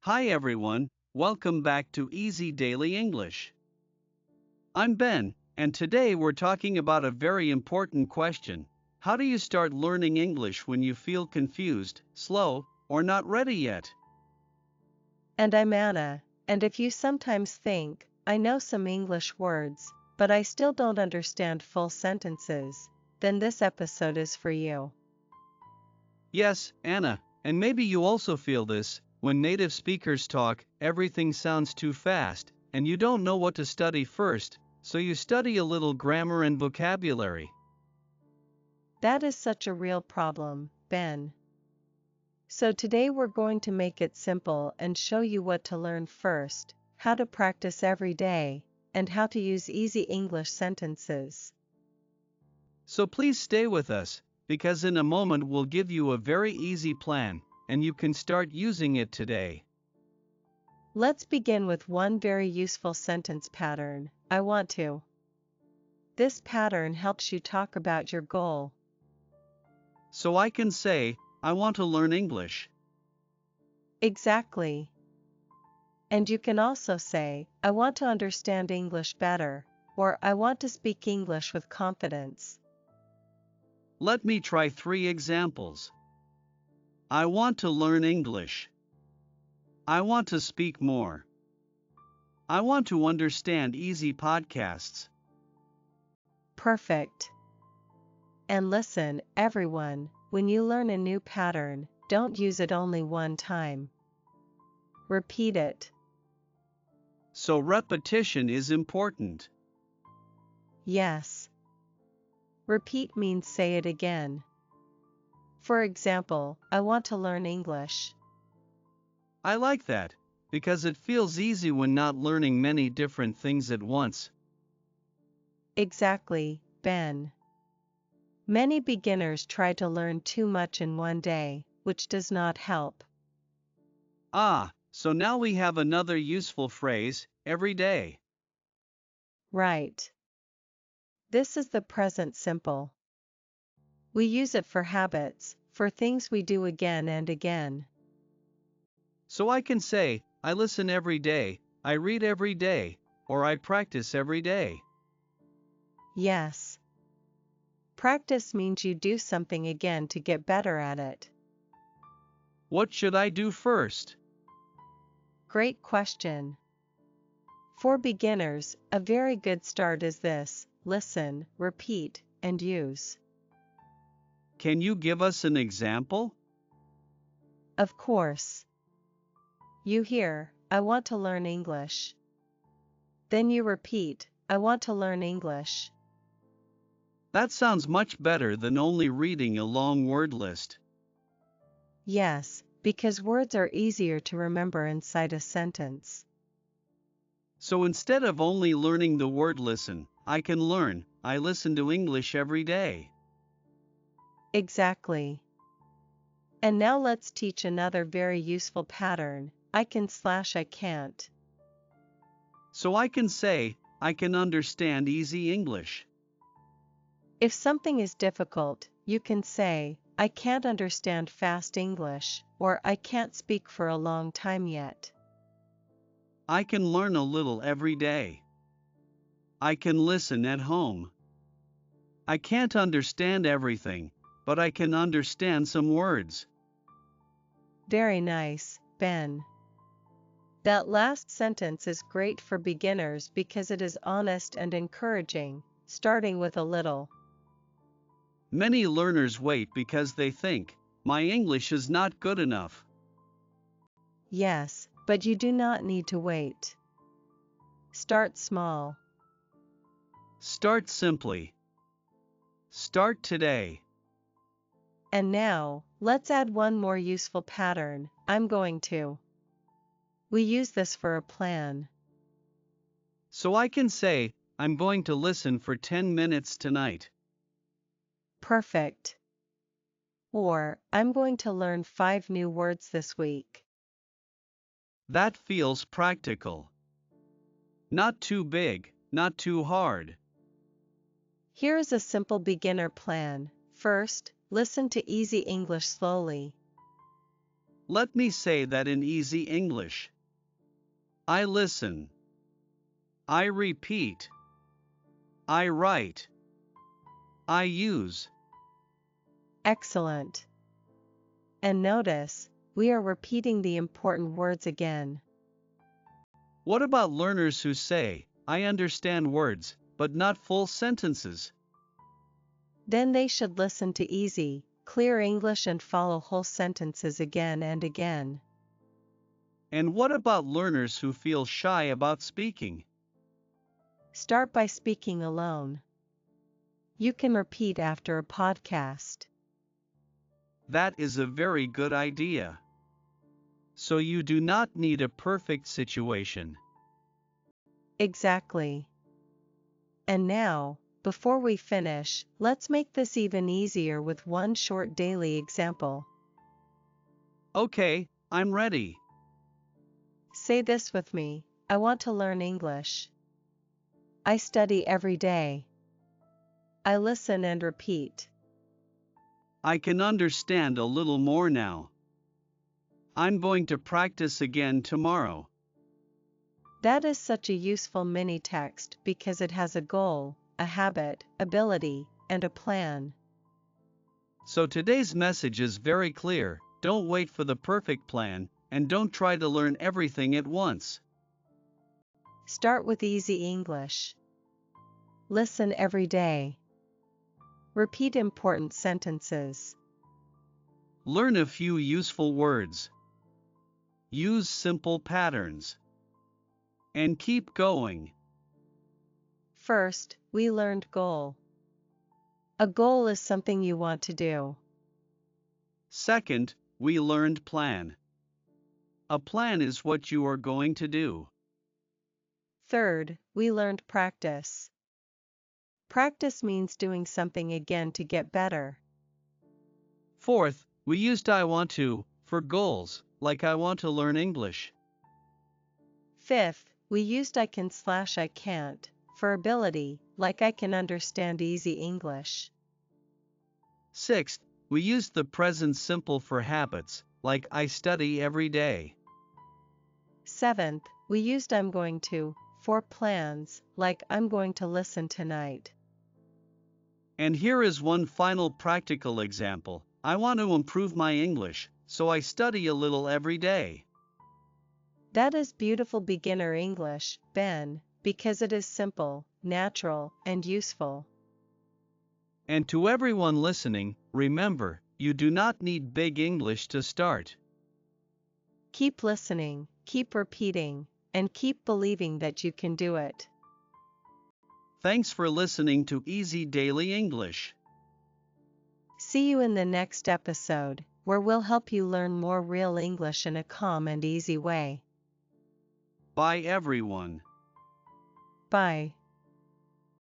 Hi everyone, welcome back to Easy Daily English. I'm Ben, and today we're talking about a very important question. How do you start learning English when you feel confused, slow, or not ready yet? And I'm Anna, and if you sometimes think, I know some English words, but I still don't understand full sentences, then this episode is for you. Yes, Anna, and maybe you also feel this. When native speakers talk, everything sounds too fast, and you don't know what to study first, so you study a little grammar and vocabulary. That is such a real problem, Ben. So today we're going to make it simple and show you what to learn first, how to practice every day, and how to use easy English sentences. So please stay with us, because in a moment we'll give you a very easy plan, and you can start using it today. Let's begin with one very useful sentence pattern, I want to. This pattern helps you talk about your goal. So I can say, I want to learn English. Exactly. And you can also say, I want to understand English better, or I want to speak English with confidence. Let me try 3 examples. I want to learn English. I want to speak more. I want to understand easy podcasts. Perfect. And listen, everyone, when you learn a new pattern, don't use it only one time. Repeat it. So repetition is important. Yes. Repeat means say it again. For example, I want to learn English. I like that, because it feels easy when not learning many different things at once. Exactly, Ben. Many beginners try to learn too much in one day, which does not help. So now we have another useful phrase, every day. Right. This is the present simple. We use it for habits, for things we do again and again. So I can say, I listen every day, I read every day, or I practice every day. Yes. Practice means you do something again to get better at it. What should I do first? Great question. For beginners, a very good start is this: listen, repeat, and use. Can you give us an example? Of course. You hear, I want to learn English. Then you repeat, I want to learn English. That sounds much better than only reading a long word list. Yes, because words are easier to remember inside a sentence. So instead of only learning the word listen, I listen to English every day. Exactly. And now let's teach another very useful pattern, I can/I can't. So I can say, I can understand easy English. If something is difficult, you can say, I can't understand fast English, or I can't speak for a long time yet. I can learn a little every day. I can listen at home. I can't understand everything, but I can understand some words. Very nice, Ben. That last sentence is great for beginners because it is honest and encouraging, starting with a little. Many learners wait because they think, my English is not good enough. Yes, but you do not need to wait. Start small. Start simply. Start today. And now, let's add one more useful pattern, I'm going to. We use this for a plan. So I can say, I'm going to listen for 10 minutes tonight. Perfect. Or, I'm going to learn 5 new words this week. That feels practical. Not too big, not too hard. Here is a simple beginner plan. First, listen to easy English slowly. Let me say that in easy English. I listen. I repeat. I write. I use. Excellent. And notice, we are repeating the important words again. What about learners who say, I understand words, but not full sentences? Then they should listen to easy, clear English and follow whole sentences again and again. And what about learners who feel shy about speaking? Start by speaking alone. You can repeat after a podcast. That is a very good idea. So you do not need a perfect situation. Exactly. And now, before we finish, let's make this even easier with one short daily example. Okay, I'm ready. Say this with me: I want to learn English. I study every day. I listen and repeat. I can understand a little more now. I'm going to practice again tomorrow. That is such a useful mini text because it has a goal, a habit, ability, and a plan. So today's message is very clear: don't wait for the perfect plan, and don't try to learn everything at once. Start with easy English. Listen every day. Repeat important sentences. Learn a few useful words. Use simple patterns. And keep going. First, we learned goal. A goal is something you want to do. Second, we learned plan. A plan is what you are going to do. Third, we learned practice. Practice means doing something again to get better. Fourth, we used I want to for goals, like I want to learn English. Fifth, we used I can/I can't for ability, like I can understand easy English. Sixth, we used the present simple for habits, like I study every day. Seventh, we used I'm going to for plans, like I'm going to listen tonight. And here is one final practical example. I want to improve my English, so I study a little every day. That is beautiful beginner English, Ben, because it is simple, natural, and useful. And to everyone listening, remember, you do not need big English to start. Keep listening, keep repeating, and keep believing that you can do it. Thanks for listening to Easy Daily English. See you in the next episode, where we'll help you learn more real English in a calm and easy way. Bye everyone. Bye.